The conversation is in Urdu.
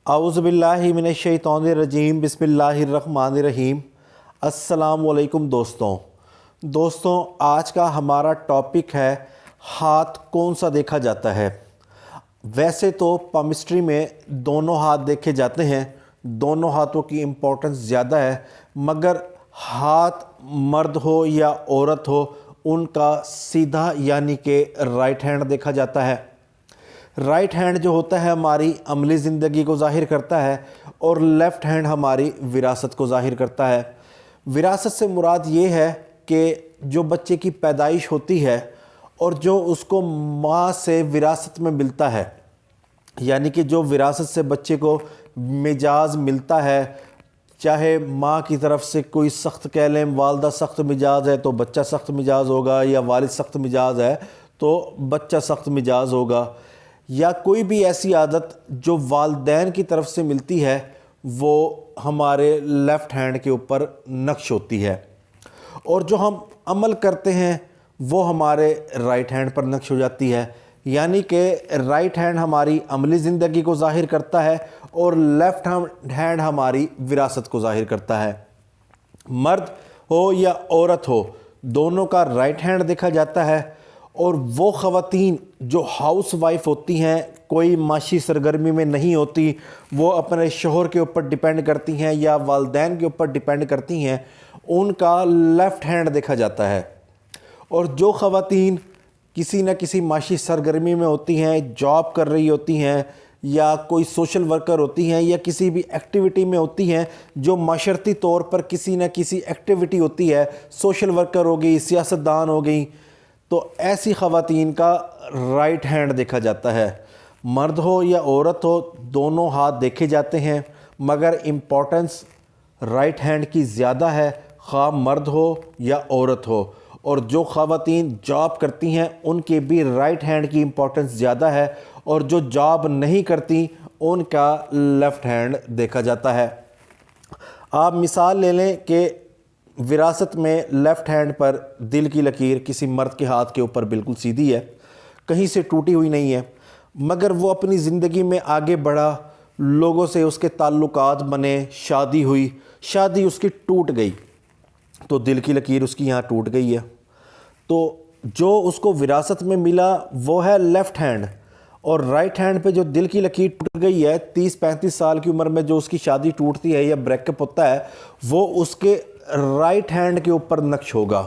اعوذ باللہ من الشیطان الرجیم بسم اللہ الرحمن الرحیم۔ السلام علیکم دوستوں، آج کا ہمارا ٹاپک ہے ہاتھ کون سا دیکھا جاتا ہے۔ ویسے تو پامسٹری میں دونوں ہاتھ دیکھے جاتے ہیں، دونوں ہاتھوں کی امپورٹنس زیادہ ہے، مگر ہاتھ مرد ہو یا عورت ہو ان کا سیدھا یعنی کہ رائٹ ہینڈ دیکھا جاتا ہے۔ رائٹ ہینڈ جو ہوتا ہے ہماری عملی زندگی کو ظاہر کرتا ہے اور لیفٹ ہینڈ ہماری وراثت کو ظاہر کرتا ہے۔ وراثت سے مراد یہ ہے کہ جو بچے کی پیدائش ہوتی ہے اور جو اس کو ماں سے وراثت میں ملتا ہے، یعنی کہ جو وراثت سے بچے کو مزاج ملتا ہے، چاہے ماں کی طرف سے کوئی سخت کہہ لیں، والدہ سخت مزاج ہے تو بچہ سخت مزاج ہوگا، یا والد سخت مزاج ہے تو بچہ سخت مزاج ہوگا، یا کوئی بھی ایسی عادت جو والدین کی طرف سے ملتی ہے وہ ہمارے لیفٹ ہینڈ کے اوپر نقش ہوتی ہے، اور جو ہم عمل کرتے ہیں وہ ہمارے رائٹ ہینڈ پر نقش ہو جاتی ہے۔ یعنی کہ رائٹ ہینڈ ہماری عملی زندگی کو ظاہر کرتا ہے اور لیفٹ ہینڈ ہماری وراثت کو ظاہر کرتا ہے۔ مرد ہو یا عورت ہو دونوں کا رائٹ ہینڈ دیکھا جاتا ہے، اور وہ خواتین جو ہاؤس وائف ہوتی ہیں، کوئی معاشی سرگرمی میں نہیں ہوتی، وہ اپنے شوہر کے اوپر ڈیپینڈ کرتی ہیں یا والدین کے اوپر ڈیپینڈ کرتی ہیں، ان کا لیفٹ ہینڈ دیکھا جاتا ہے۔ اور جو خواتین کسی نہ کسی معاشی سرگرمی میں ہوتی ہیں، جاب کر رہی ہوتی ہیں، یا کوئی سوشل ورکر ہوتی ہیں، یا کسی بھی ایکٹیویٹی میں ہوتی ہیں جو معاشرتی طور پر کسی نہ کسی ایکٹیویٹی ہوتی ہے، سوشل ورکر ہو گئی، سیاستدان ہو گئی، تو ایسی خواتین کا رائٹ ہینڈ دیکھا جاتا ہے۔ مرد ہو یا عورت ہو دونوں ہاتھ دیکھے جاتے ہیں، مگر امپورٹنس رائٹ ہینڈ کی زیادہ ہے، خواہ مرد ہو یا عورت ہو۔ اور جو خواتین جاب کرتی ہیں ان کے بھی رائٹ ہینڈ کی امپورٹنس زیادہ ہے، اور جو جاب نہیں کرتی ان کا لیفٹ ہینڈ دیکھا جاتا ہے۔ آپ مثال لے لیں کہ وراثت میں لیفٹ ہینڈ پر دل کی لکیر کسی مرد کے ہاتھ کے اوپر بالکل سیدھی ہے، کہیں سے ٹوٹی ہوئی نہیں ہے، مگر وہ اپنی زندگی میں آگے بڑھا، لوگوں سے اس کے تعلقات بنے، شادی ہوئی، شادی اس کی ٹوٹ گئی تو دل کی لکیر اس کی یہاں ٹوٹ گئی ہے۔ تو جو اس کو وراثت میں ملا وہ ہے لیفٹ ہینڈ، اور رائٹ ہینڈ پہ جو دل کی لکیر ٹوٹ گئی ہے، 30-35 سال کی عمر میں جو اس کی شادی ٹوٹتی ہے یا بریک اپ ہوتا ہے، وہ اس کے رائٹ ہینڈ کے اوپر نقش ہوگا۔